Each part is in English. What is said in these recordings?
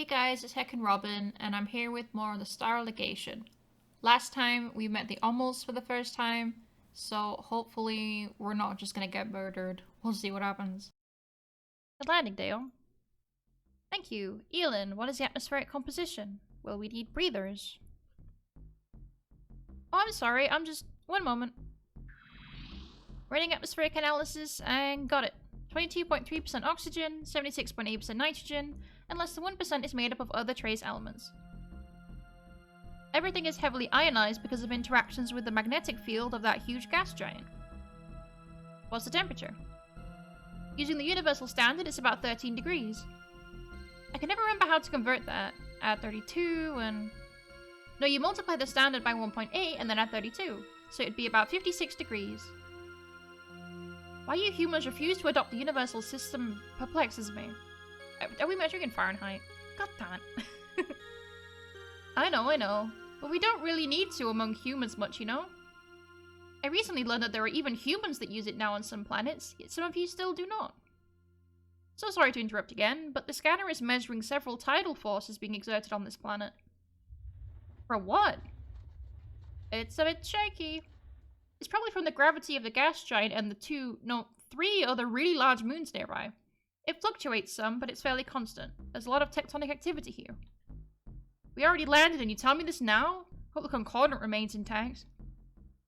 Hey guys, it's Heck and Robin, and I'm here with more on the Star Legation. Last time we met the Omuls for the first time, so hopefully we're not just gonna get murdered. We'll see what happens. Good landing, Dale. Thank you. Elin, what is the atmospheric composition? Will we need breathers? Oh, I'm sorry, one moment. Running atmospheric analysis, and got it. 22.3% oxygen, 76.8% nitrogen, and less than 1% is made up of other trace elements. Everything is heavily ionized because of interactions with the magnetic field of that huge gas giant. What's the temperature? Using the universal standard, it's about 13 degrees. I can never remember how to convert that. Add 32 and... No, you multiply the standard by 1.8 and then add 32. So it'd be about 56 degrees. Why you humans refuse to adopt the universal system perplexes me. Are we measuring in Fahrenheit? God damn it. I know. But we don't really need to among humans much, you know? I recently learned that there are even humans that use it now on some planets, yet some of you still do not. So sorry to interrupt again, but the scanner is measuring several tidal forces being exerted on this planet. For what? It's a bit shaky. It's probably from the gravity of the gas giant and the 3 other really large moons nearby. It fluctuates some, but it's fairly constant. There's a lot of tectonic activity here. We already landed and you tell me this now? Hope the concordant remains intact.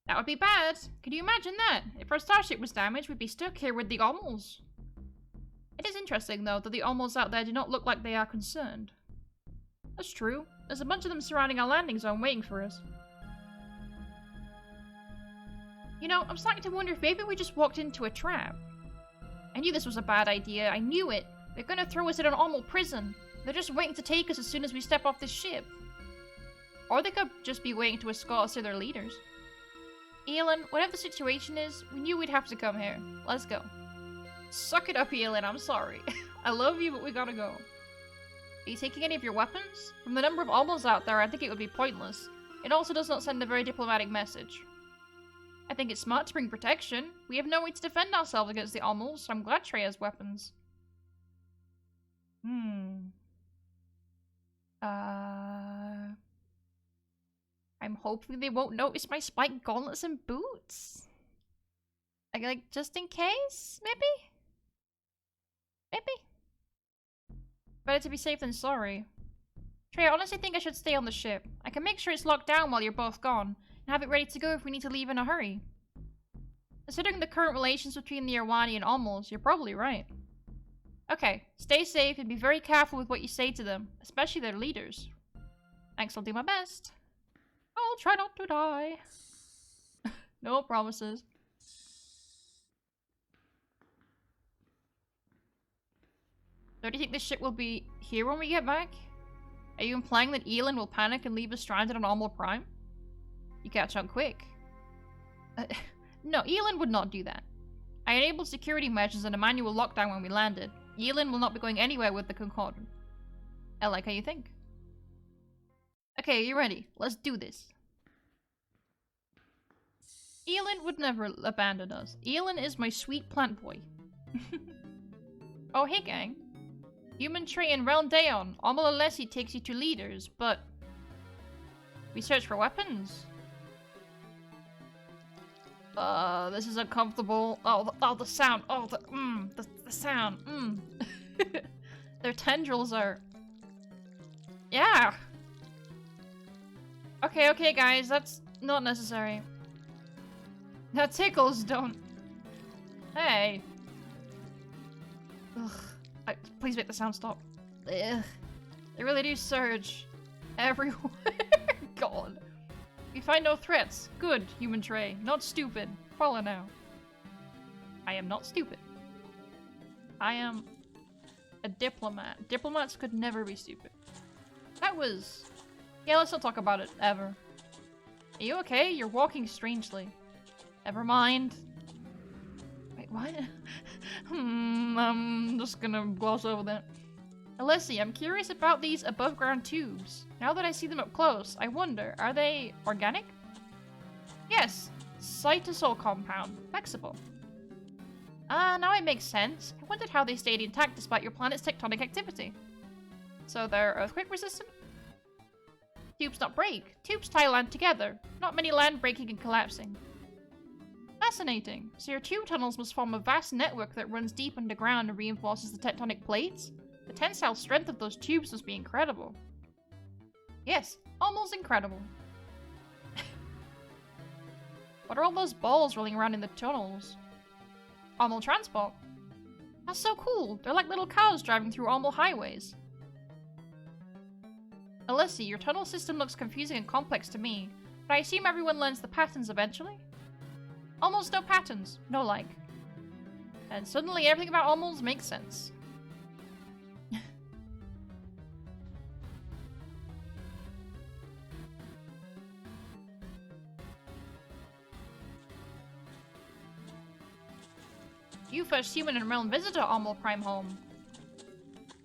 That would be bad. Could you imagine that? If our starship was damaged, we'd be stuck here with the Omuls. It is interesting, though, that the Omuls out there do not look like they are concerned. That's true. There's a bunch of them surrounding our landing zone waiting for us. You know, I'm starting to wonder if maybe we just walked into a trap. I knew this was a bad idea. I knew it. They're gonna throw us in an Omul prison. They're just waiting to take us as soon as we step off this ship. Or they could just be waiting to escort us to their leaders. Elin, whatever the situation is, we knew we'd have to come here. Let's go. Suck it up, Elin. I'm sorry. I love you, but we gotta go. Are you taking any of your weapons? From the number of Omuls out there, I think it would be pointless. It also does not send a very diplomatic message. I think it's smart to bring protection. We have no way to defend ourselves against the Omuls, so I'm glad Trey has weapons. I'm hoping they won't notice my spiked gauntlets and boots. Like, just in case? Maybe? Better to be safe than sorry. Trey, I honestly think I should stay on the ship. I can make sure it's locked down while you're both gone, and have it ready to go if we need to leave in a hurry. Considering the current relations between the Irwani and Omuls, you're probably right. Okay, stay safe and be very careful with what you say to them, especially their leaders. Thanks, I'll do my best. I'll try not to die. No promises. So do you think this ship will be here when we get back? Are you implying that Elin will panic and leave us stranded on Omul Prime? You catch on quick. No, Elin would not do that. I enabled security measures and a manual lockdown when we landed. Elin will not be going anywhere with the Concordant. I like how you think. Okay, you ready? Let's do this. Elin would never abandon us. Elin is my sweet plant boy. Oh, hey gang. Human Trey and Realm Daon. Omul Alessi takes you to leaders, but... We search for weapons? This is uncomfortable. Oh, the sound. Oh, the sound. Their tendrils are... Yeah! Okay, guys, that's not necessary. That tickles, don't... Hey! Ugh. Please make the sound stop. Ugh. They really do surge. Everywhere. God. We find no threats. Good, Human Trey. Not stupid. Follow now. I am not stupid. I am a diplomat. Diplomats could never be stupid. That was... Yeah, let's not talk about it, ever. Are you okay? You're walking strangely. Never mind. Wait, what? I'm just gonna gloss over that. Alessi, I'm curious about these above-ground tubes. Now that I see them up close, I wonder, are they organic? Yes, cytosol compound, flexible. Ah, now it makes sense. I wondered how they stayed intact despite your planet's tectonic activity. So they're earthquake resistant? Tubes not break. Tubes tie land together. Not many land breaking and collapsing. Fascinating. So your tube tunnels must form a vast network that runs deep underground and reinforces the tectonic plates? The tensile strength of those tubes must be incredible. Yes, almost incredible. What are all those balls rolling around in the tunnels? Omul transport. That's so cool. They're like little cars driving through Omul highways. Alessi, your tunnel system looks confusing and complex to me, but I assume everyone learns the patterns eventually? Almost no patterns. No like. And suddenly everything about Omul's makes sense. You first human and realm visitor, Omul Prime home.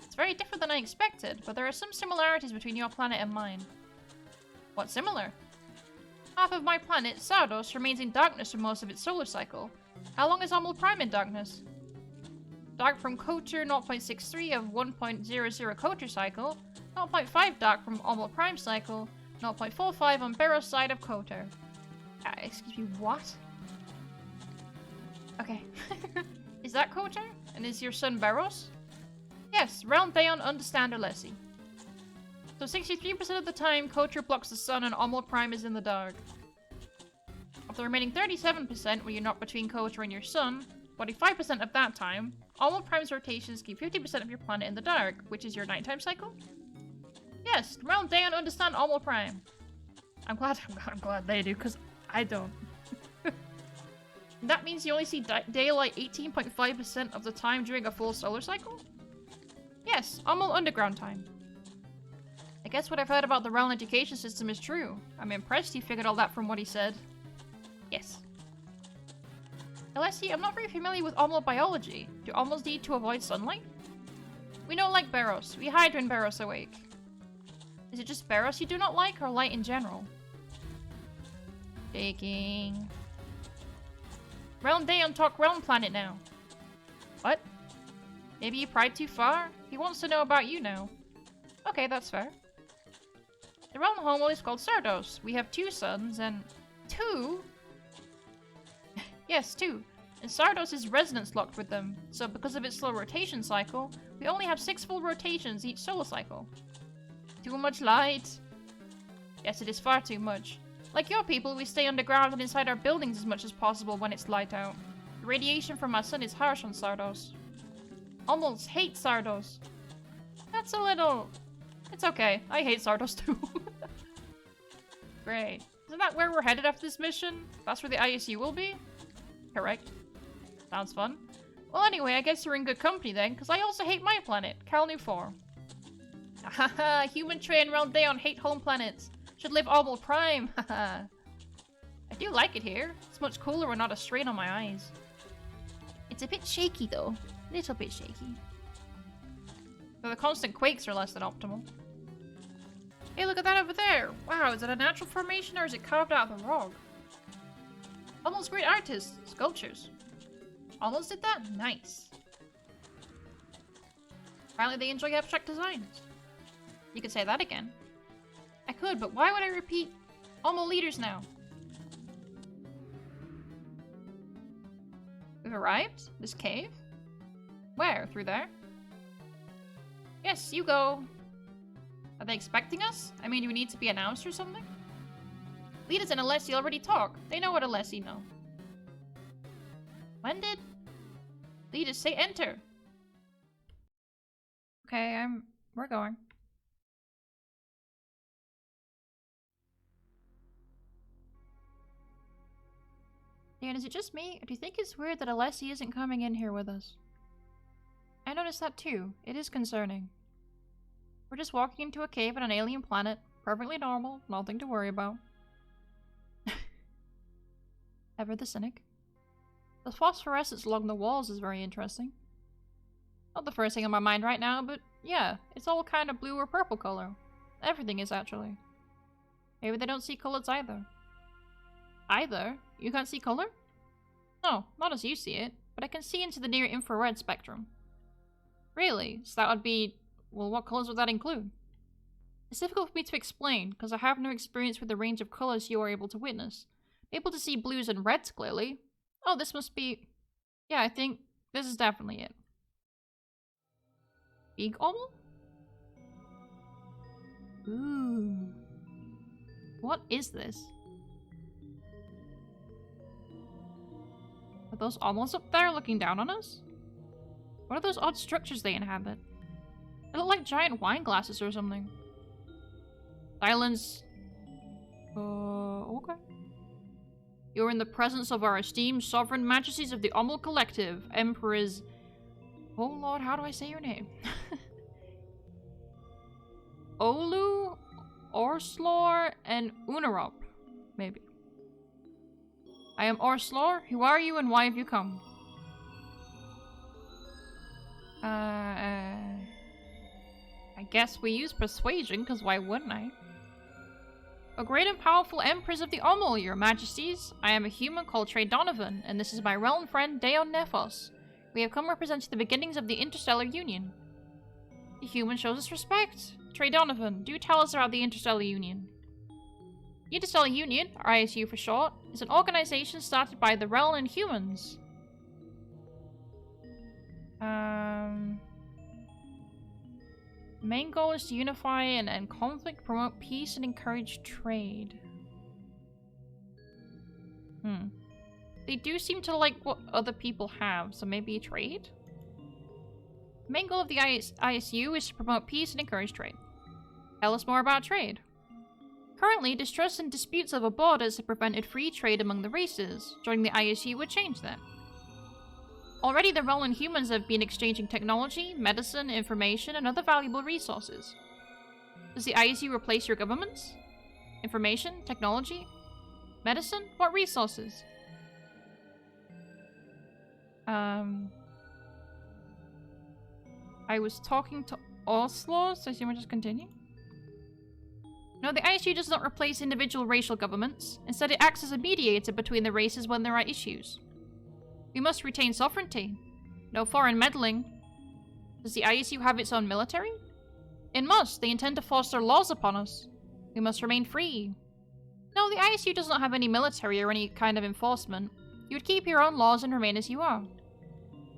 It's very different than I expected, but there are some similarities between your planet and mine. What's similar? Half of my planet, Sardos, remains in darkness for most of its solar cycle. How long is Omul Prime in darkness? Dark from Kotor 0.63 of 1.00 Kotor cycle, 0.5 dark from Omul Prime cycle, 0.45 on Barrow's side of Kotor. Excuse me, what? Okay. Is that Kotor? And is your son Barrows? Yes, Realm Dayon understand Alessi. So 63% of the time, Kotor blocks the sun and Omul Prime is in the dark. Of the remaining 37% where you're not between Kotor and your sun, 45% of that time, Omul Prime's rotations keep 50% of your planet in the dark, which is your nighttime cycle? Yes, Realm Dayon understand Omul Prime. I'm glad they do, because I don't. That means you only see daylight 18.5% of the time during a full solar cycle? Yes, Omul underground time. I guess what I've heard about the realm education system is true. I'm impressed you figured all that from what he said. Yes. Alessi, I'm not very familiar with Omul biology. Do Omuls need to avoid sunlight? We don't like Barrows. We hide when Barrows awake. Is it just Barrows you do not like, or light in general? Taking... Realm Dayon talk Realm Planet now. What? Maybe you pried too far? He wants to know about you now. Okay, that's fair. The realm home is called Sardos. We have 2 suns and... 2? Yes, 2. And Sardos is resonance locked with them, so because of its slow rotation cycle, we only have 6 full rotations each solar cycle. Too much light. Yes, it is far too much. Like your people, we stay underground and inside our buildings as much as possible when it's light out. The radiation from our sun is harsh on Sardos. Almost hate Sardos. That's a little... It's okay. I hate Sardos too. Great. Isn't that where we're headed after this mission? That's where the ISU will be? Correct. Sounds fun. Well, anyway, I guess you're in good company then, because I also hate my planet, Calnu 4. Haha, human train Realm Dayon hate home planets. Should live Omul Prime, haha. I do like it here. It's much cooler and not a strain on my eyes. It's a bit shaky though. Little bit shaky. Though the constant quakes are less than optimal. Hey, look at that over there! Wow, is that a natural formation or is it carved out of the rock? Almost great artists. Sculptures. Almost did that? Nice. Apparently they enjoy abstract designs. You could say that again. I could, but why would I repeat Omul leaders now? We've arrived? This cave? Where? Through there? Yes, you go. Are they expecting us? I mean, do we need to be announced or something? Leaders and Alessi already talk. They know what Alessi know. When did leaders say enter? Okay, we're going. Dan, is it just me, or do you think it's weird that Alessi isn't coming in here with us? I noticed that too. It is concerning. We're just walking into a cave on an alien planet. Perfectly normal. Nothing to worry about. Ever the cynic. The phosphorescence along the walls is very interesting. Not the first thing on my mind right now, but yeah, it's all kind of blue or purple color. Everything is actually. Maybe they don't see colors either. Either? You can't see color? No, not as you see it, but I can see into the near infrared spectrum. Really? So that would be Well, what colors would that include? It's difficult for me to explain, because I have no experience with the range of colors you are able to witness. I'm able to see blues and reds clearly. Oh, this must be... Yeah, I think this is definitely it. Big Omul? Ooh. What is this? Are those Omuls up there looking down on us? What are those odd structures they inhabit? They look like giant wine glasses or something. Silence. Okay. You're in the presence of our esteemed sovereign majesties of the Omul Collective, Emperors... Oh lord, how do I say your name? Olu, Orslor, and Unarop. Maybe. I am Orslor. Who are you and why have you come? I guess we use persuasion, because why wouldn't I? A great and powerful empress of the Omul, your majesties. I am a human called Trey Donovan, and this is my realm friend Deon Nephos. We have come representing the beginnings of the Interstellar Union. The human shows us respect. Trey Donovan, do tell us about the Interstellar Union. The Interstellar Union, or ISU for short, is an organization started by the Rellan humans. Main goal is to unify and end conflict, promote peace, and encourage trade. They do seem to like what other people have, so maybe trade? The main goal of the ISU is to promote peace and encourage trade. Tell us more about trade. Currently, distrust and disputes over borders have prevented free trade among the races. Joining the ISU would change that. Already, the Rellan humans have been exchanging technology, medicine, information, and other valuable resources. Does the ISU replace your governments? Information? Technology? Medicine? What resources? I was talking to Oslo, so I assume we'll just continue. No, the ISU does not replace individual racial governments. Instead, it acts as a mediator between the races when there are issues. We must retain sovereignty. No foreign meddling. Does the ISU have its own military? It must. They intend to force their laws upon us. We must remain free. No, the ISU does not have any military or any kind of enforcement. You would keep your own laws and remain as you are.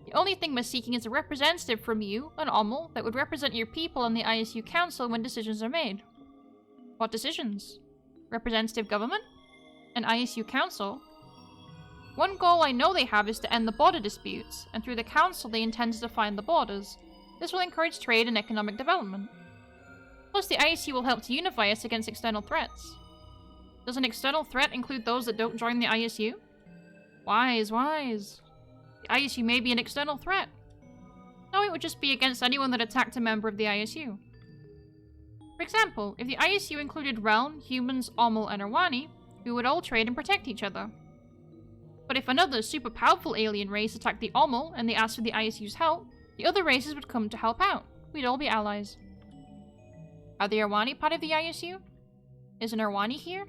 The only thing we're seeking is a representative from you, an Omul, that would represent your people on the ISU Council when decisions are made. What decisions? Representative government? An ISU Council? One goal I know they have is to end the border disputes, and through the Council they intend to define the borders. This will encourage trade and economic development. Plus, the ISU will help to unify us against external threats. Does an external threat include those that don't join the ISU? Wise, wise. The ISU may be an external threat. No, it would just be against anyone that attacked a member of the ISU. For example, if the ISU included Reln, humans, Omul, and Irwani, we would all trade and protect each other. But if another super powerful alien race attacked the Omul and they asked for the ISU's help, the other races would come to help out. We'd all be allies. Are the Irwani part of the ISU? Is an Irwani here?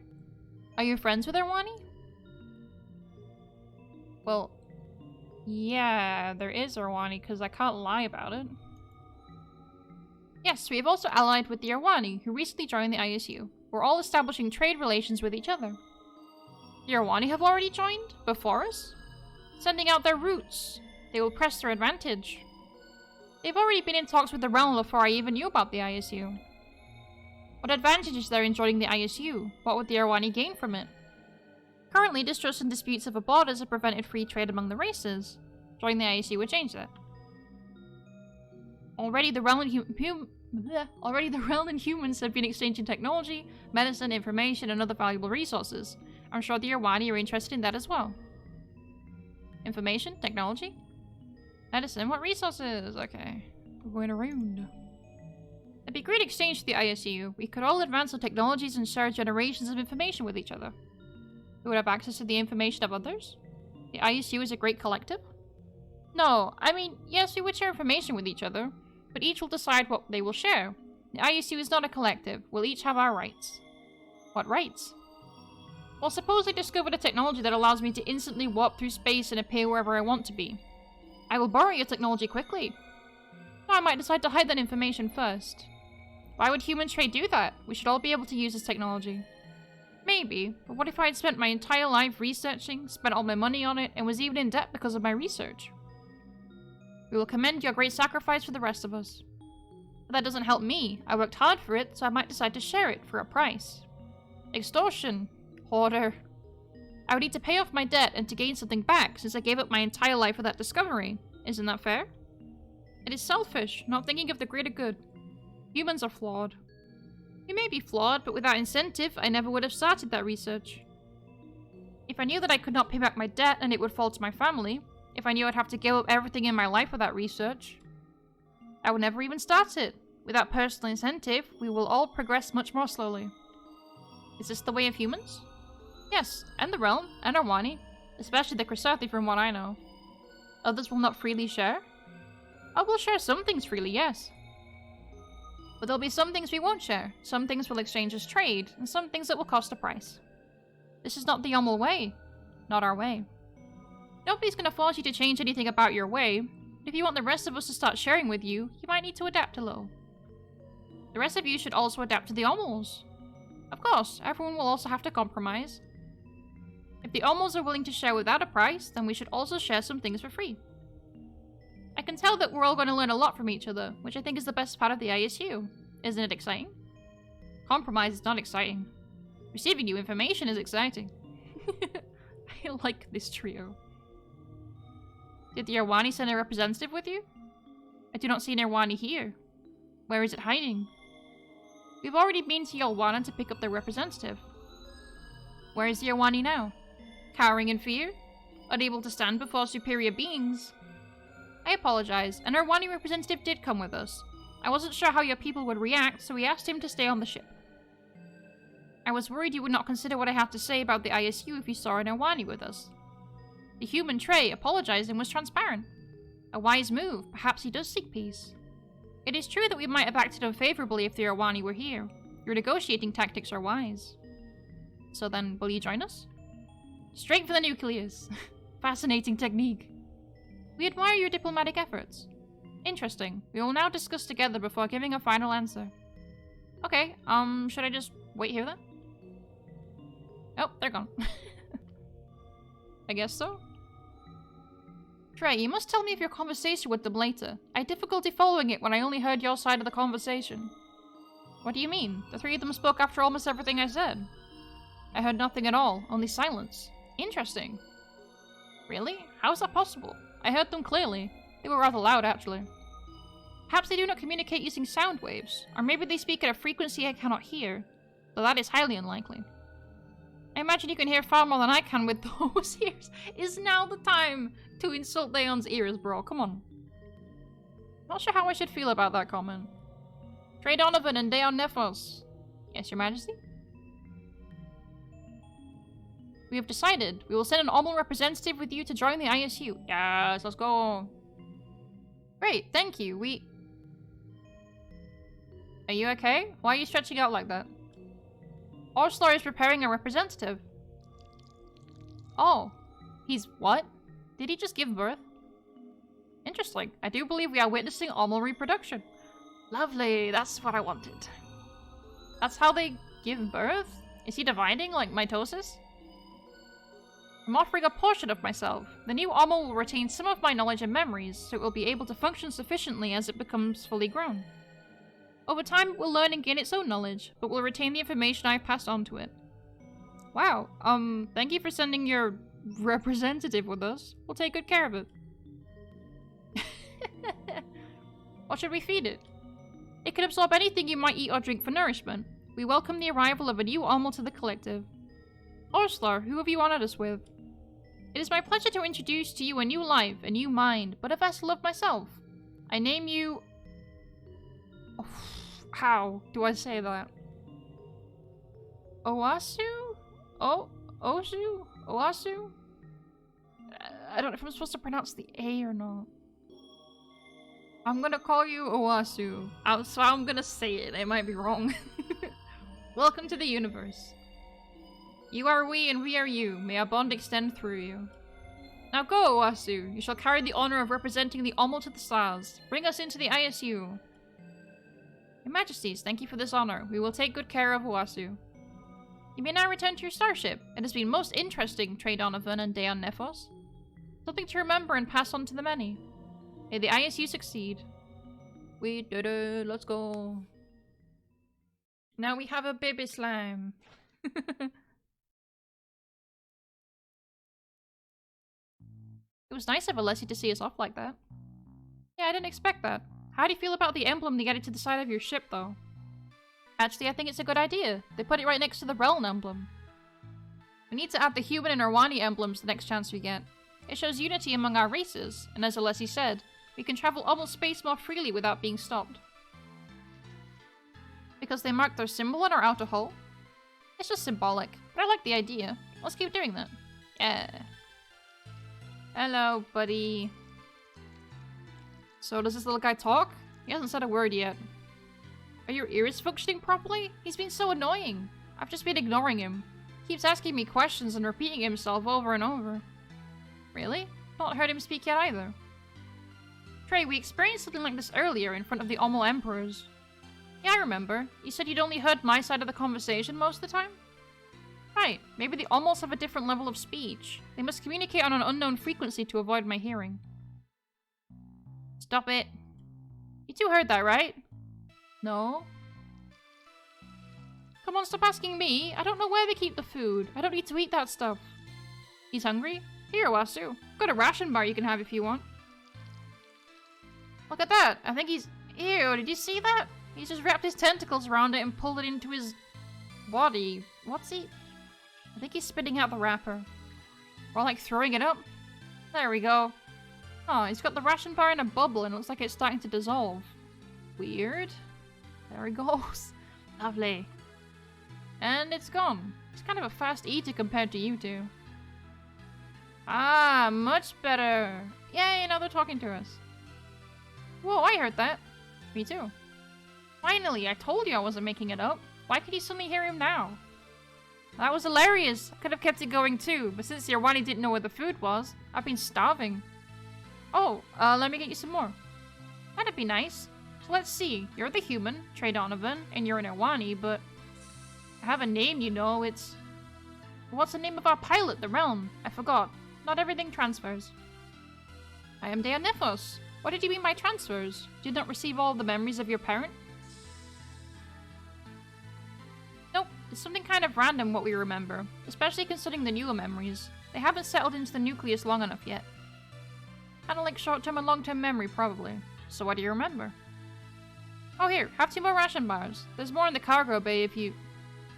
Are you friends with Irwani? Well, yeah, there is Irwani, because I can't lie about it. Yes, we have also allied with the Irwani, who recently joined the ISU. We're all establishing trade relations with each other. The Irwani have already joined? Before us? Sending out their roots. They will press their advantage. They've already been in talks with the realm before I even knew about the ISU. What advantage is there in joining the ISU? What would the Irwani gain from it? Currently, distrust and disputes over borders have prevented free trade among the races. Joining the ISU would change that. Already the Rellan humans have been exchanging technology, medicine, information, and other valuable resources. I'm sure the Irwani are interested in that as well. Information? Technology? Medicine? What resources? Okay. We're going around. It'd be a great exchange for the ISU. We could all advance our technologies and share generations of information with each other. We would have access to the information of others? The ISU is a great collective? No, I mean, yes, we would share information with each other, but each will decide what they will share. The ISU is not a collective. We'll each have our rights. What rights? Well, suppose I discovered a technology that allows me to instantly warp through space and appear wherever I want to be. I will borrow your technology quickly. No, I might decide to hide that information first. Why would human trade do that? We should all be able to use this technology. Maybe, but what if I had spent my entire life researching, spent all my money on it, and was even in debt because of my research? We will commend your great sacrifice for the rest of us. But that doesn't help me. I worked hard for it, so I might decide to share it for a price. Extortion. Hoarder. I would need to pay off my debt and to gain something back, since I gave up my entire life for that discovery. Isn't that fair? It is selfish, not thinking of the greater good. Humans are flawed. We may be flawed, but without incentive, I never would have started that research. If I knew that I could not pay back my debt and it would fall to my family, if I knew I'd have to give up everything in my life for that research, I would never even start it. Without personal incentive, we will all progress much more slowly. Is this the way of humans? Yes, and the realm, and Arwani, especially the Chrysathi from what I know. Others will not freely share? I will share some things freely, yes. But there'll be some things we won't share, some things will exchange as trade, and some things that will cost a price. This is not the Omul way. Not our way. Nobody's gonna force you to change anything about your way. If you want the rest of us to start sharing with you, you might need to adapt a little. The rest of you should also adapt to the Omuls. Of course, everyone will also have to compromise. If the Omuls are willing to share without a price, then we should also share some things for free. I can tell that we're all going to learn a lot from each other, which I think is the best part of the ISU. Isn't it exciting? Compromise is not exciting. Receiving new information is exciting. I like this trio. Did the Arwani send a representative with you? I do not see an Arwani here. Where is it hiding? We've already been to Yolwana to pick up their representative. Where is the Arwani now? Cowering in fear? Unable to stand before superior beings? I apologize. An Arwani representative did come with us. I wasn't sure how your people would react, so we asked him to stay on the ship. I was worried you would not consider what I have to say about the ISU if you saw an Arwani with us. The human Trey apologizing was transparent. A wise move. Perhaps he does seek peace. It is true that we might have acted unfavorably if the Arwani were here. Your negotiating tactics are wise. So then, will you join us? Straight for the nucleus. Fascinating technique. We admire your diplomatic efforts. Interesting. We will now discuss together before giving a final answer. Okay, should I just wait here then? Oh, they're gone. I guess so. Trey, you must tell me of your conversation with them later. I had difficulty following it when I only heard your side of the conversation. What do you mean? The three of them spoke after almost everything I said. I heard nothing at all, only silence. Interesting. Really? How is that possible? I heard them clearly. They were rather loud, actually. Perhaps they do not communicate using sound waves, or maybe they speak at a frequency I cannot hear, though that is highly unlikely. I imagine you can hear far more than I can with those ears. Is now the time to insult Daeon's ears, bro? Come on. Not sure how I should feel about that comment. Trey Donovan and Daeon Nephos. Yes, Your Majesty? We have decided. We will send an Omul representative with you to join the ISU. Yes, let's go. Great, thank you. Are you okay? Why are you stretching out like that? Orslar is preparing a representative. Oh. He's what? Did he just give birth? Interesting. I do believe we are witnessing Omul reproduction. Lovely. That's what I wanted. That's how they give birth? Is he dividing like mitosis? I'm offering a portion of myself. The new Omul will retain some of my knowledge and memories, so it will be able to function sufficiently as it becomes fully grown. Over time, it will learn and gain its own knowledge, but will retain the information I've passed on to it. Wow, thank you for sending your representative with us. We'll take good care of it. What should we feed it? It can absorb anything you might eat or drink for nourishment. We welcome the arrival of a new Omul to the collective. Orslar, who have you honored us with? It is my pleasure to introduce to you a new life, a new mind, but a vessel of myself. I name you... Oh, how do I say that? Owasu? Osu? Owasu? I don't know if I'm supposed to pronounce the A or not. I'm gonna call you Owasu. So I'm gonna say it. I might be wrong. Welcome to the universe. You are we and we are you. May our bond extend through you. Now go, Owasu. You shall carry the honor of representing the Omul to the stars. Bring us into the ISU. Your Majesties, thank you for this honor. We will take good care of Owasu. You may now return to your starship. It has been most interesting, Trey Donovan and Deon Nephos. Something to remember and pass on to the many. May the ISU succeed. We did it. Let's go. Now we have a baby slime. It was nice of Alessi to see us off like that. Yeah, I didn't expect that. How do you feel about the emblem they added to the side of your ship, though? Actually, I think it's a good idea. They put it right next to the Reln emblem. We need to add the human and Irwani emblems the next chance we get. It shows unity among our races, and as Alessi said, we can travel almost space more freely without being stopped. Because they marked their symbol on our outer hull? It's just symbolic, but I like the idea. Let's keep doing that. Yeah. Hello, buddy. So does this little guy talk? He hasn't said a word yet. Are your ears functioning properly? He's been so annoying. I've just been ignoring him. He keeps asking me questions and repeating himself over and over. Really? Not heard him speak yet either. Trey, we experienced something like this earlier in front of the Omul Emperors. Yeah, I remember. You said you'd only heard my side of the conversation most of the time? Right. Maybe the Omuls have a different level of speech. They must communicate on an unknown frequency to avoid my hearing. Stop it. You two heard that, right? No? Come on, stop asking me. I don't know where they keep the food. I don't need to eat that stuff. He's hungry? Here, Wasu. Got a ration bar you can have if you want. Look at that. I think he's... Ew, did you see that? He's just wrapped his tentacles around it and pulled it into his body. What's he... I think he's spitting out the wrapper. Or like throwing it up. There we go. Oh, he's got the ration bar in a bubble and it looks like it's starting to dissolve. Weird. There he goes. Lovely. And it's gone. He's kind of a fast eater compared to you two. Ah, much better. Yay, now they're talking to us. Whoa, I heard that. Me too. Finally, I told you I wasn't making it up. Why could you suddenly hear him now? That was hilarious. I could have kept it going too, but since Irwani didn't know where the food was, I've been starving. Oh, let me get you some more. That'd be nice. So let's see. You're the human, Trey Donovan, and you're an Irwani, but I have a name, you know. It's... What's the name of our pilot, the Realm? I forgot. Not everything transfers. I am Deon Nephos. What did you mean by transfers? Did you not receive all the memories of your parent? Nope. It's something kind of random what we remember, especially considering the newer memories. They haven't settled into the nucleus long enough yet. Kinda like short-term and long-term memory, probably. So what do you remember? Oh, here, have 2 more ration bars. There's more in the cargo bay if you...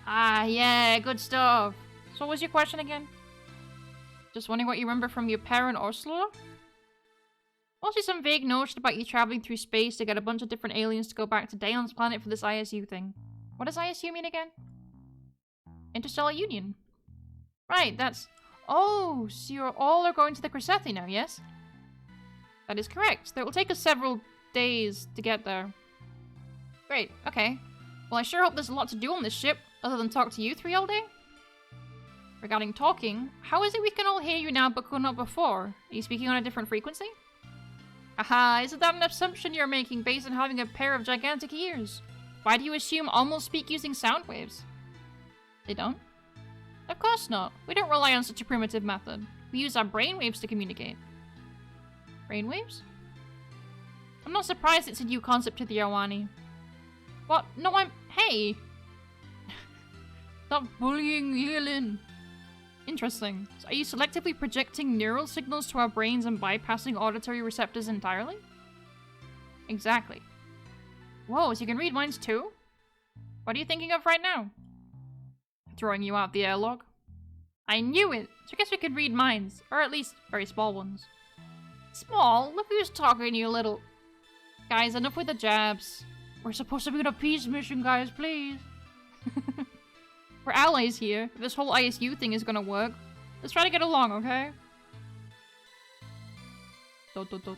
Ah, yeah, good stuff. So what was your question again? Just wondering what you remember from your parent Ursula? Mostly some vague notion about you traveling through space to get a bunch of different aliens to go back to Daeon's planet for this ISU thing. What does ISU mean again? Interstellar Union. Right, that's... Oh, so you all are going to the Cressethi now, yes? That is correct. It will take us several days to get there. Great, okay. Well, I sure hope there's a lot to do on this ship, other than talk to you 3 all day. Regarding talking, how is it we can all hear you now but could not before? Are you speaking on a different frequency? Aha, isn't that an assumption you're making based on having a pair of gigantic ears? Why do you assume almost speak using sound waves? They don't? Of course not. We don't rely on such a primitive method. We use our brainwaves to communicate. Brainwaves? I'm not surprised it's a new concept to the Irwani. What? No, I'm... Hey! Stop bullying Yelin. Interesting. So are you selectively projecting neural signals to our brains and bypassing auditory receptors entirely? Exactly. Whoa, so you can read minds too? What are you thinking of right now? Throwing you out the airlock. I knew it! So I guess we could read minds. Or at least, very small ones. Small? Look who's talking, you little... Guys, enough with the jabs. We're supposed to be on a peace mission, guys, please. We're allies here. If this whole ISU thing is gonna work, let's try to get along, okay? Dot, dot, dot.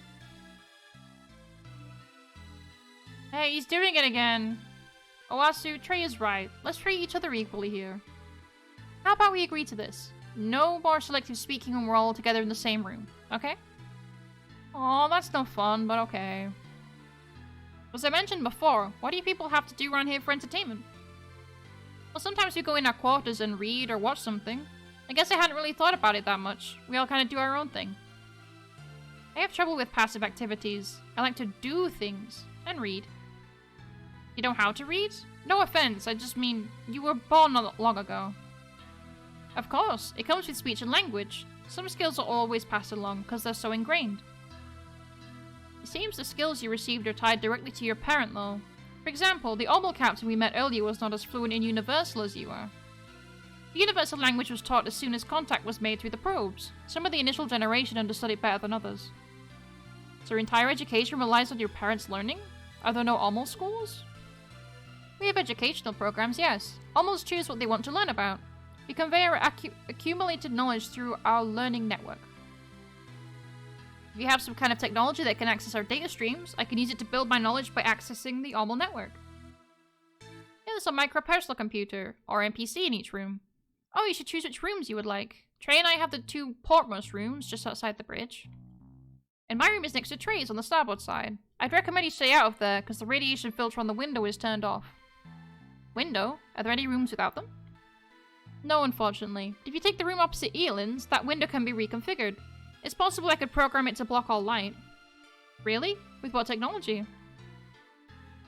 Hey, he's doing it again. Owasu, Trey is right. Let's treat each other equally here. How about we agree to this? No more selective speaking when we're all together in the same room, okay? Aw, that's no fun, but okay. As I mentioned before, what do you people have to do around here for entertainment? Well, sometimes we go in our quarters and read or watch something. I guess I hadn't really thought about it that much. We all kind of do our own thing. I have trouble with passive activities. I like to do things and read. You know how to read? No offense, I just mean you were born not long ago. Of course, it comes with speech and language. Some skills are always passed along because they're so ingrained. It seems the skills you received are tied directly to your parent, though. For example, the Omul captain we met earlier was not as fluent in Universal as you are. The Universal language was taught as soon as contact was made through the probes. Some of the initial generation understood it better than others. So your entire education relies on your parents' learning? Are there no Omul schools? We have educational programs, yes. Omul's choose what they want to learn about. We convey our accumulated knowledge through our learning network. If you have some kind of technology that can access our data streams, I can use it to build my knowledge by accessing the Omul network. Yeah, there's a micro-personal computer, or NPC in each room. Oh, you should choose which rooms you would like. Trey and I have the 2 portmost rooms just outside the bridge. And my room is next to Trey's on the starboard side. I'd recommend you stay out of there because the radiation filter on the window is turned off. Window? Are there any rooms without them? No, unfortunately. If you take the room opposite Elin's, that window can be reconfigured. It's possible I could program it to block all light. Really? With what technology?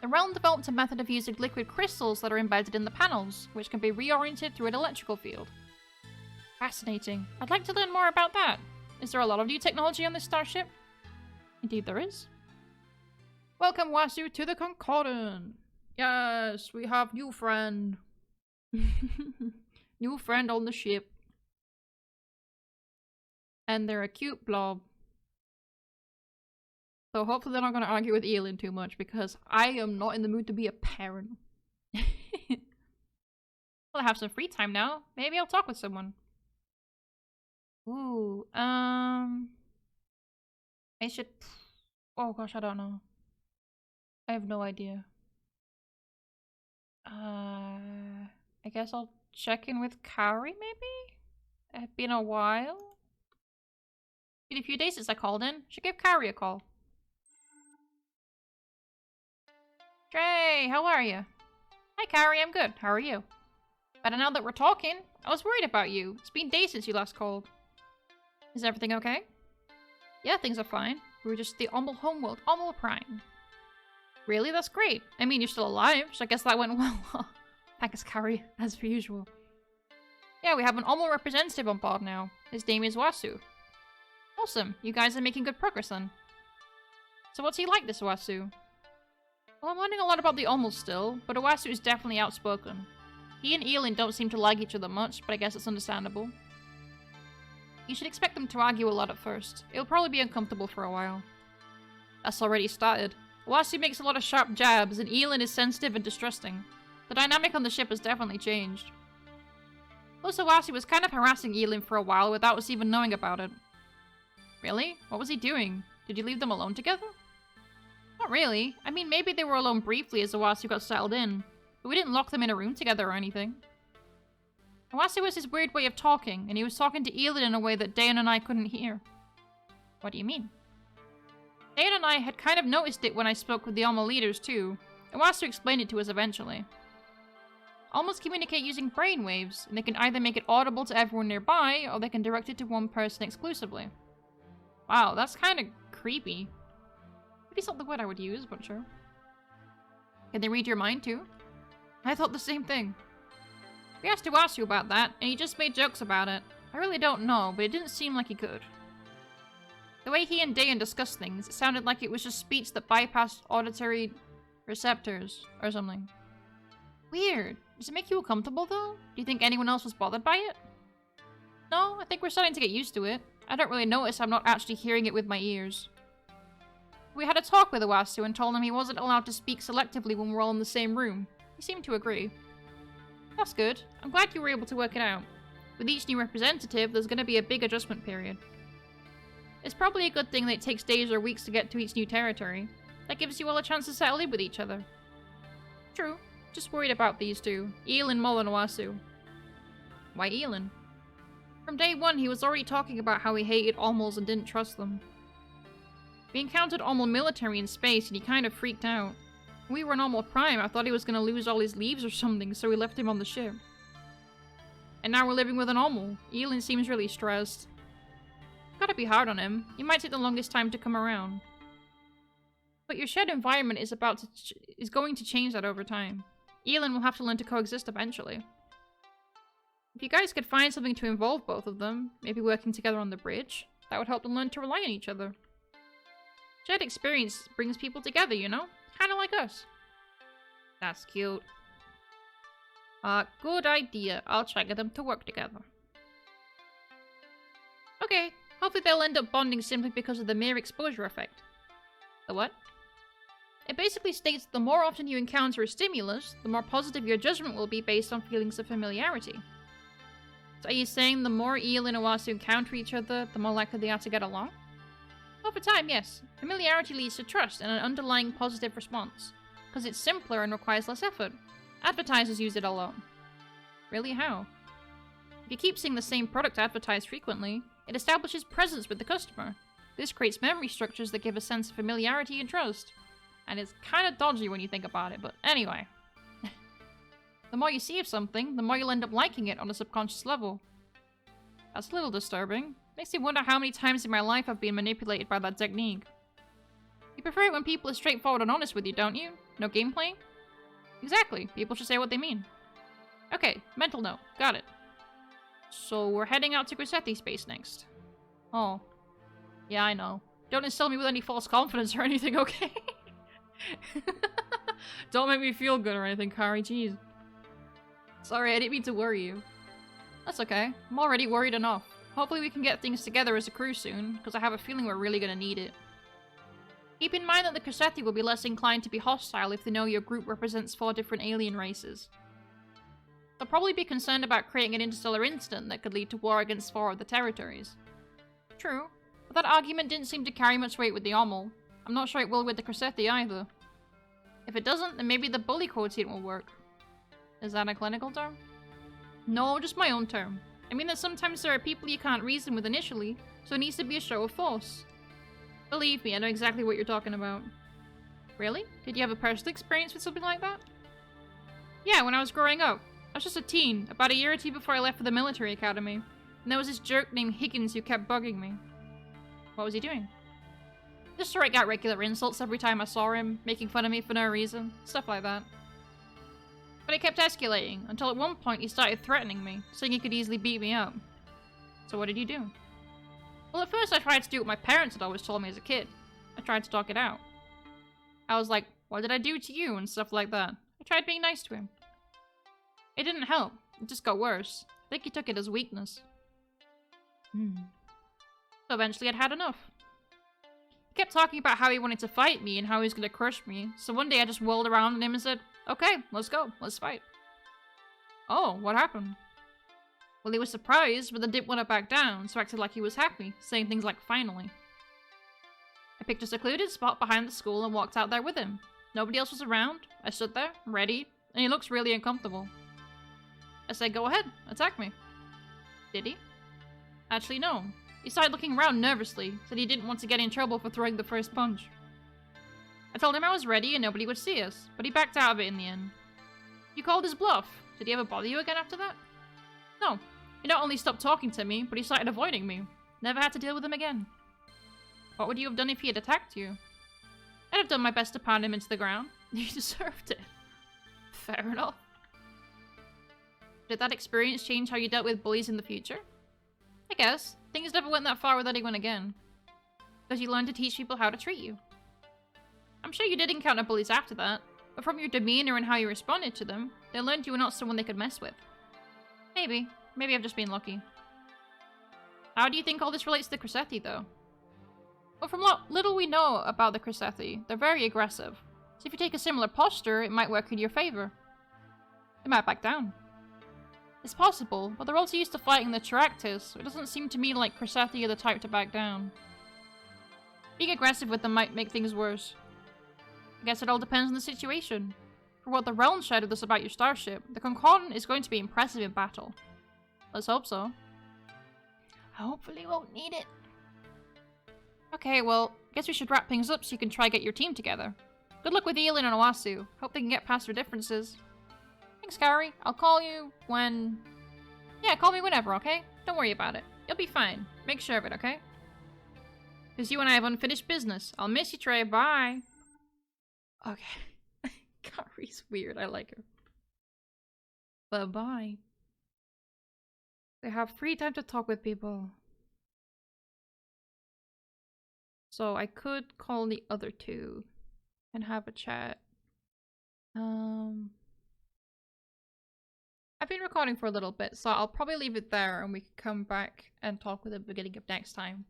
The realm developed a method of using liquid crystals that are embedded in the panels, which can be reoriented through an electrical field. Fascinating. I'd like to learn more about that. Is there a lot of new technology on this starship? Indeed there is. Welcome, Wasu, to the Concordant. Yes, we have new friend. New friend on the ship. And they're a cute blob. So hopefully they're not going to argue with Elin too much because I am not in the mood to be a parent. Well, I have some free time now. Maybe I'll talk with someone. Ooh, I should... Oh gosh, I don't know. I have no idea. I guess I'll check in with Kari, maybe? It's been a while. Been a few days since I called in. Should give Kari a call. Trey, how are you? Hi, Kari, I'm good. How are you? Better now that we're talking. I was worried about you. It's been days since you last called. Is everything okay? Yeah, things are fine. We were just the Omul homeworld, Omul Prime. Really? That's great. I mean, you're still alive, so I guess that went well. Thanks, Kari, as per usual. Yeah, we have an Omul representative on board now. His name is Wasu. Awesome. You guys are making good progress then. So what's he like, this Wasu? Well, I'm learning a lot about the Omul still, but Wasu is definitely outspoken. He and Elin don't seem to like each other much, but I guess it's understandable. You should expect them to argue a lot at first. It'll probably be uncomfortable for a while. That's already started. Wasu makes a lot of sharp jabs, and Elin is sensitive and distrusting. The dynamic on the ship has definitely changed. Also, Wasu was kind of harassing Elin for a while without us even knowing about it. Really? What was he doing? Did you leave them alone together? Not really. I mean, maybe they were alone briefly as Wasu got settled in, but we didn't lock them in a room together or anything. Wasu was his weird way of talking, and he was talking to Elin in a way that Dayan and I couldn't hear. What do you mean? Dayan and I had kind of noticed it when I spoke with the Omul leaders too, and Wasu explained it to us eventually. Omul's communicate using brainwaves, and they can either make it audible to everyone nearby, or they can direct it to one person exclusively. Wow, that's kind of creepy. Maybe it's not the word I would use, but sure. Can they read your mind too? I thought the same thing. We asked Wasu about that, and he just made jokes about it. I really don't know, but it didn't seem like he could. The way he and Dayan discussed things, it sounded like it was just speech that bypassed auditory receptors, or something. Weird. Does it make you uncomfortable, though? Do you think anyone else was bothered by it? No, I think we're starting to get used to it. I don't really notice I'm not actually hearing it with my ears. We had a talk with Wasu and told him he wasn't allowed to speak selectively when we're all in the same room. He seemed to agree. That's good. I'm glad you were able to work it out. With each new representative, there's going to be a big adjustment period. It's probably a good thing that it takes days or weeks to get to each new territory. That gives you all a chance to settle in with each other. True. Just worried about these two. Elin, Mol, and Wasu. Why Elin? From day one, he was already talking about how he hated Omuls and didn't trust them. We encountered Omul military in space and he kind of freaked out. When we were in Omul Prime, I thought he was going to lose all his leaves or something, so we left him on the ship. And now we're living with an Omul. Elin seems really stressed. Gotta be hard on him. He might take the longest time to come around. But your shared environment is going to change that over time. Elin will have to learn to coexist eventually. If you guys could find something to involve both of them, maybe working together on the bridge, that would help them learn to rely on each other. Shared experience brings people together, you know? Kinda like us. That's cute. Good idea. I'll try to get them to work together. Okay, hopefully they'll end up bonding simply because of the mere exposure effect. The what? It basically states the more often you encounter a stimulus, the more positive your judgment will be based on feelings of familiarity. So are you saying the more Eel and Owasu encounter each other, the more likely they are to get along? Over time, yes. Familiarity leads to trust and an underlying positive response, because it's simpler and requires less effort. Advertisers use it a lot. Really, how? If you keep seeing the same product advertised frequently, it establishes presence with the customer. This creates memory structures that give a sense of familiarity and trust. And it's kind of dodgy when you think about it, but anyway. The more you see of something, the more you'll end up liking it on a subconscious level. That's a little disturbing. Makes me wonder how many times in my life I've been manipulated by that technique. You prefer it when people are straightforward and honest with you, don't you? No gameplay? Exactly. People should say what they mean. Okay, mental note. Got it. So we're heading out to Grisethi space next. Oh. Yeah, I know. Don't instill me with any false confidence or anything, okay? Don't make me feel good or anything, Kari. Jeez. Sorry, I didn't mean to worry you. That's okay. I'm already worried enough. Hopefully we can get things together as a crew soon, because I have a feeling we're really gonna need it. Keep in mind that the Grisethi will be less inclined to be hostile if they know your group represents 4 different alien races. They'll probably be concerned about creating an interstellar incident that could lead to war against 4 of the territories. True, but that argument didn't seem to carry much weight with the Omul. I'm not sure it will with the Grisethi either. If it doesn't, then maybe the bully quotient will work. Is that a clinical term? No, just my own term. I mean that sometimes there are people you can't reason with initially, so it needs to be a show of force. Believe me, I know exactly what you're talking about. Really? Did you have a personal experience with something like that? Yeah, when I was growing up. I was just a teen, about a year or 2 before I left for the military academy. And there was this jerk named Higgins who kept bugging me. What was he doing? Just to write out regular insults every time I saw him, making fun of me for no reason, stuff like that. But it kept escalating, until at one point he started threatening me, saying he could easily beat me up. So what did you do? Well, at first I tried to do what my parents had always told me as a kid. I tried to talk it out. I was like, what did I do to you, and stuff like that. I tried being nice to him. It didn't help, it just got worse. I think he took it as weakness. So eventually I'd had enough. He kept talking about how he wanted to fight me and how he was going to crush me, so one day I just whirled around on him and said, okay, let's go, let's fight. Oh, what happened? Well, he was surprised, but then didn't want to back down, so acted like he was happy, saying things like, finally. I picked a secluded spot behind the school and walked out there with him. Nobody else was around, I stood there, ready, and he looks really uncomfortable. I said, go ahead, attack me. Did he? Actually, no. He started looking around nervously, said he didn't want to get in trouble for throwing the first punch. I told him I was ready and nobody would see us, but he backed out of it in the end. You called his bluff. Did he ever bother you again after that? No. He not only stopped talking to me, but he started avoiding me. Never had to deal with him again. What would you have done if he had attacked you? I'd have done my best to pound him into the ground. He deserved it. Fair enough. Did that experience change how you dealt with bullies in the future? I guess. Things never went that far with anyone again. Because you learned to teach people how to treat you. I'm sure you did encounter bullies after that, but from your demeanor and how you responded to them, they learned you were not someone they could mess with. Maybe. Maybe I've just been lucky. How do you think all this relates to the Grisethi, though? Well, from what little we know about the Grisethi, they're very aggressive. So if you take a similar posture, it might work in your favor. They might back down. It's possible, but they're also used to fighting the Chiractus, so it doesn't seem to me like Grisethi are the type to back down. Being aggressive with them might make things worse. I guess it all depends on the situation. For what the Realm shared with us about your starship, the Concordant is going to be impressive in battle. Let's hope so. Hopefully won't need it. Okay, well, guess we should wrap things up so you can try get your team together. Good luck with Eelin and Owasu. Hope they can get past their differences. Thanks, Kari. I'll call you when... Yeah, call me whenever, okay? Don't worry about it. You'll be fine. Make sure of it, okay? Because you and I have unfinished business. I'll miss you, Trey. Bye. Okay. Kari's weird. I like her. Bye-bye. They have free time to talk with people. So I could call the other two and have a chat. I've been recording for a little bit, so I'll probably leave it there and we can come back and talk with the beginning of next time.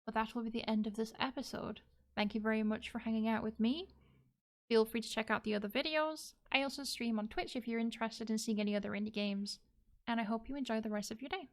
But that will be the end of this episode. Thank you very much for hanging out with me. Feel free to check out the other videos. I also stream on Twitch if you're interested in seeing any other indie games. And I hope you enjoy the rest of your day.